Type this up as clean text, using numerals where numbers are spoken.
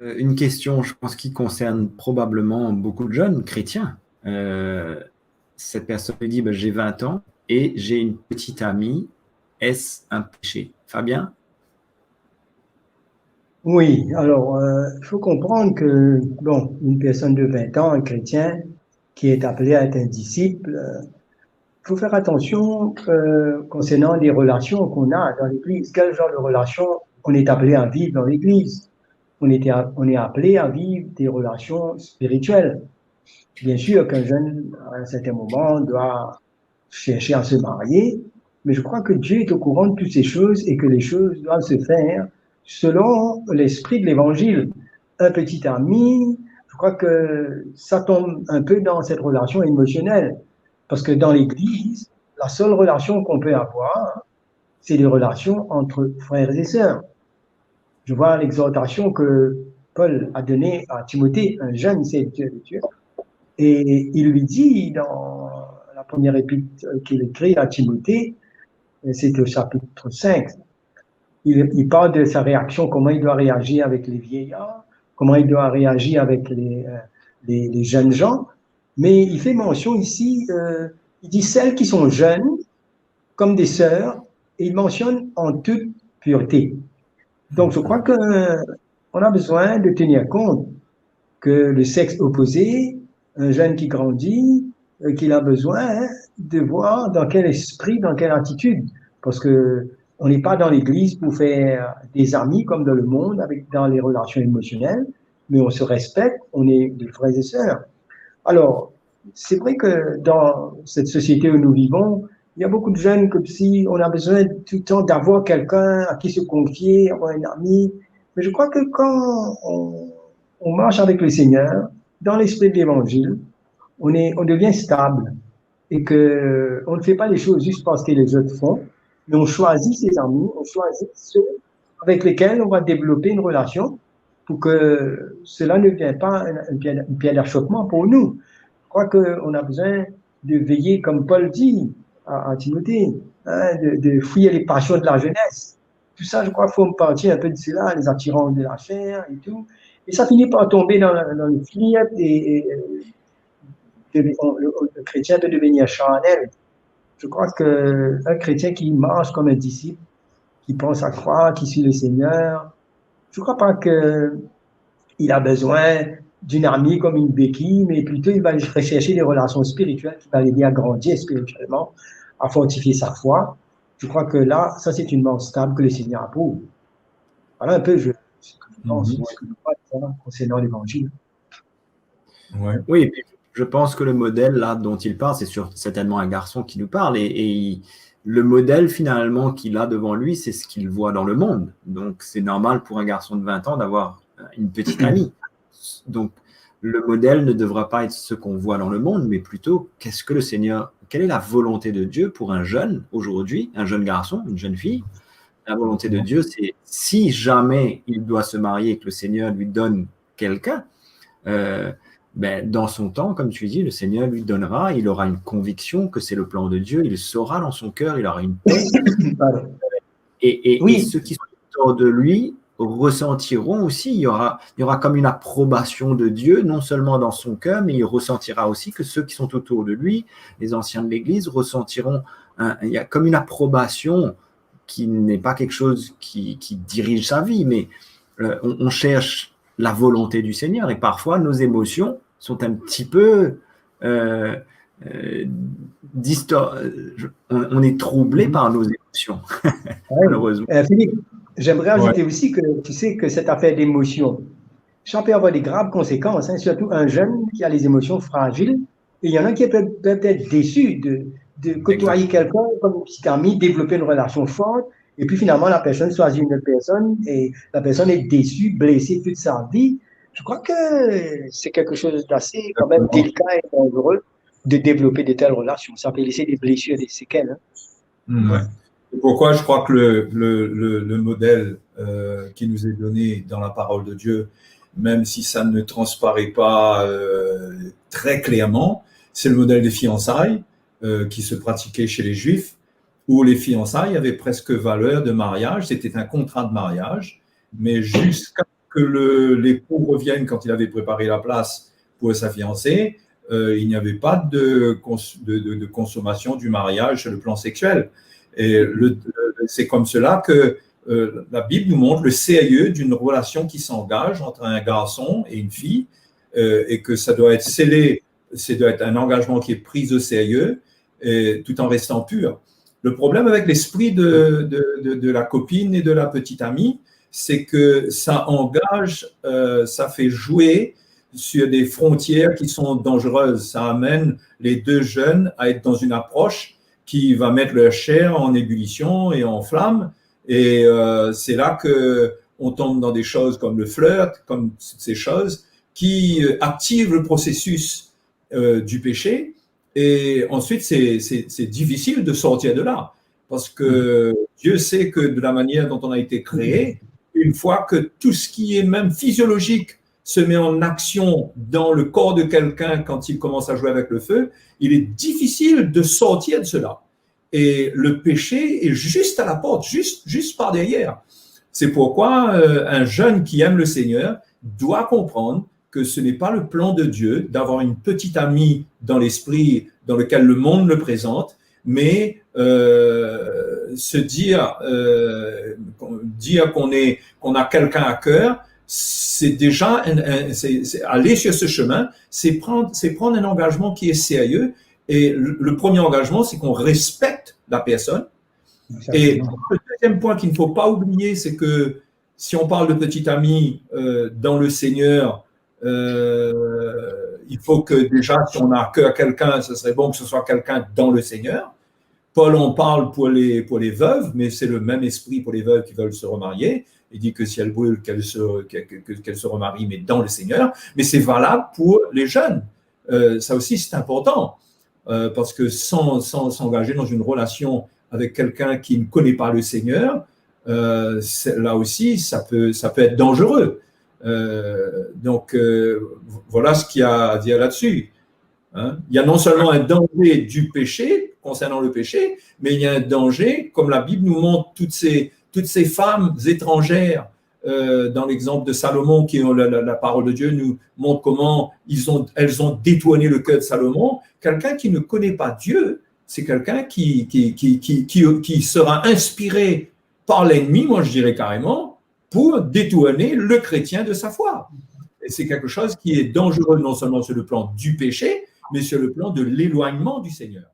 Une question, je pense, qui concerne probablement beaucoup de jeunes chrétiens. Cette personne me dit, ben, j'ai 20 ans et j'ai une petite amie. Est-ce un péché? Fabien? Oui, alors, il faut comprendre que, bon, une personne de 20 ans, un chrétien, qui est appelé à être un disciple, il faut faire attention concernant les relations qu'on a dans l'Église. Quel genre de relations on est appelé à vivre dans l'Église? On est appelé à vivre des relations spirituelles. Bien sûr qu'un jeune, à un certain moment, doit chercher à se marier, mais je crois que Dieu est au courant de toutes ces choses et que les choses doivent se faire selon l'esprit de l'Évangile. Un petit ami, je crois que ça tombe un peu dans cette relation émotionnelle, parce que dans l'Église, la seule relation qu'on peut avoir, c'est les relations entre frères et sœurs. Je vois l'exhortation que Paul a donnée à Timothée, un jeune serviteur de Dieu, et il lui dit dans la première épître qu'il écrit à Timothée, c'est au chapitre 5, il parle de sa réaction, comment il doit réagir avec les vieillards, comment il doit réagir avec les jeunes gens. Mais il fait mention ici, il dit celles qui sont jeunes, comme des sœurs, et il mentionne en toute pureté. Donc je crois qu'on a besoin de tenir compte que le sexe opposé, un jeune qui grandit, qu'il a besoin de voir dans quel esprit, dans quelle attitude. Parce que on n'est pas dans l'église pour faire des amis comme dans le monde, avec, dans les relations émotionnelles, mais on se respecte, on est des frères et sœurs. Alors, c'est vrai que dans cette société où nous vivons, il y a beaucoup de jeunes comme si on a besoin tout le temps d'avoir quelqu'un à qui se confier, avoir un ami. Mais je crois que quand on marche avec le Seigneur, dans l'esprit de l'Évangile, on devient stable et que on ne fait pas les choses juste parce que les autres font, mais on choisit ses amis, on choisit ceux avec lesquels on va développer une relation pour que cela ne vienne pas une pierre d'achoppement pour nous. Je crois qu'on a besoin de veiller, comme Paul dit à Timothée, hein, de fouiller les passions de la jeunesse. Tout ça, je crois qu'il faut partir un peu de cela, les attirances de la chair et tout. Et ça finit par tomber dans le flirt le chrétien peut devenir charnel. Je crois qu'un chrétien qui marche comme un disciple, qui pense à croire, qui suit le Seigneur, je ne crois pas qu'il a besoin d'une amie comme une béquille, mais plutôt il va rechercher des relations spirituelles qui vont l'aider à grandir spirituellement, à fortifier sa foi. Je crois que là, ça c'est une mort stable que le Seigneur approuve. Voilà un peu ce que je pense, Mhm. ce que je crois concernant l'Évangile. Ouais. Oui, et puis je pense que le modèle là dont il parle, certainement un garçon qui nous parle. Le modèle finalement qu'il a devant lui, c'est ce qu'il voit dans le monde. Donc c'est normal pour un garçon de 20 ans d'avoir une petite amie. Donc le modèle ne devra pas être ce qu'on voit dans le monde, mais plutôt qu'est-ce que le Seigneur, quelle est la volonté de Dieu pour un jeune aujourd'hui, un jeune garçon, une jeune fille. La volonté de Dieu, c'est si jamais il doit se marier et que le Seigneur lui donne quelqu'un, euh, ben, dans son temps, comme tu dis, le Seigneur lui donnera, il aura une conviction que c'est le plan de Dieu, il saura dans son cœur, il aura une paix, et Oui, ceux qui sont autour de lui ressentiront aussi, il y aura comme une approbation de Dieu, non seulement dans son cœur, mais il ressentira aussi que ceux qui sont autour de lui, les anciens de l'Église, ressentiront, il y a comme une approbation qui n'est pas quelque chose qui dirige sa vie, mais on cherche la volonté du Seigneur et parfois nos émotions sont un petit peu euh, euh, on est troublé mhm. par nos émotions, Ouais. malheureusement. Philippe, j'aimerais Ouais. ajouter aussi que tu sais que cette affaire d'émotion, ça peut avoir des graves conséquences, hein, surtout un jeune qui a les émotions fragiles. Et il y en a qui peuvent être déçus de Exact. côtoyer quelqu'un comme un petit ami, développer une relation forte, et puis finalement la personne choisit une autre personne et la personne est déçue, blessée toute sa vie. Je crois que c'est quelque chose d'assez quand même Exactement. délicat et dangereux de développer de telles relations. Ça peut laisser des blessures, des séquelles. Hein. Ouais. C'est pourquoi je crois que le modèle qui nous est donné dans la parole de Dieu, même si ça ne transparaît pas très clairement, c'est le modèle des fiançailles qui se pratiquait chez les Juifs, où les fiançailles avaient presque valeur de mariage. C'était un contrat de mariage, mais jusqu'à que l'époux revienne quand il avait préparé la place pour sa fiancée, il n'y avait pas de consommation du mariage sur le plan sexuel. Et c'est comme cela que la Bible nous montre le sérieux d'une relation qui s'engage entre un garçon et une fille, et que ça doit être scellé, ça doit être un engagement qui est pris au sérieux, tout en restant pur. Le problème avec l'esprit de la copine et de la petite amie, c'est que ça engage, ça fait jouer sur des frontières qui sont dangereuses. Ça amène les deux jeunes à être dans une approche qui va mettre leur chair en ébullition et en flamme. Et c'est là qu'on tombe dans des choses comme le flirt, comme ces choses qui activent le processus du péché. Et ensuite, c'est difficile de sortir de là. Parce que Dieu sait que de la manière dont on a été créé, une fois que tout ce qui est même physiologique se met en action dans le corps de quelqu'un quand il commence à jouer avec le feu, il est difficile de sortir de cela. Et le péché est juste à la porte, juste par derrière. C'est pourquoi un jeune qui aime le Seigneur doit comprendre que ce n'est pas le plan de Dieu d'avoir une petite amie dans l'esprit dans lequel le monde le présente, mais se dire qu'on a quelqu'un à cœur, c'est déjà c'est aller sur ce chemin, c'est prendre un engagement qui est sérieux. Et le premier engagement, c'est qu'on respecte la personne. Et le deuxième point qu'il ne faut pas oublier, c'est que si on parle de petite amie dans le Seigneur, il faut que déjà, si on a cœur à quelqu'un, ce serait bon que ce soit quelqu'un dans le Seigneur. Paul en parle pour les veuves, mais c'est le même esprit pour les veuves qui veulent se remarier. Il dit que si elles brûlent, qu'elles se remarient, mais dans le Seigneur. Mais c'est valable pour les jeunes. Ça aussi, c'est important. Parce que sans s'engager dans une relation avec quelqu'un qui ne connaît pas le Seigneur, là aussi, ça peut être dangereux. Donc, voilà ce qu'il y a à dire là-dessus. Hein? Il y a non seulement un danger du péché, concernant le péché, mais il y a un danger, comme la Bible nous montre toutes ces femmes étrangères, dans l'exemple de Salomon, qui la parole de Dieu nous montre comment elles ont détourné le cœur de Salomon. Quelqu'un qui ne connaît pas Dieu, c'est quelqu'un qui sera inspiré par l'ennemi, moi je dirais carrément, pour détourner le chrétien de sa foi. Et c'est quelque chose qui est dangereux non seulement sur le plan du péché, mais sur le plan de l'éloignement du Seigneur.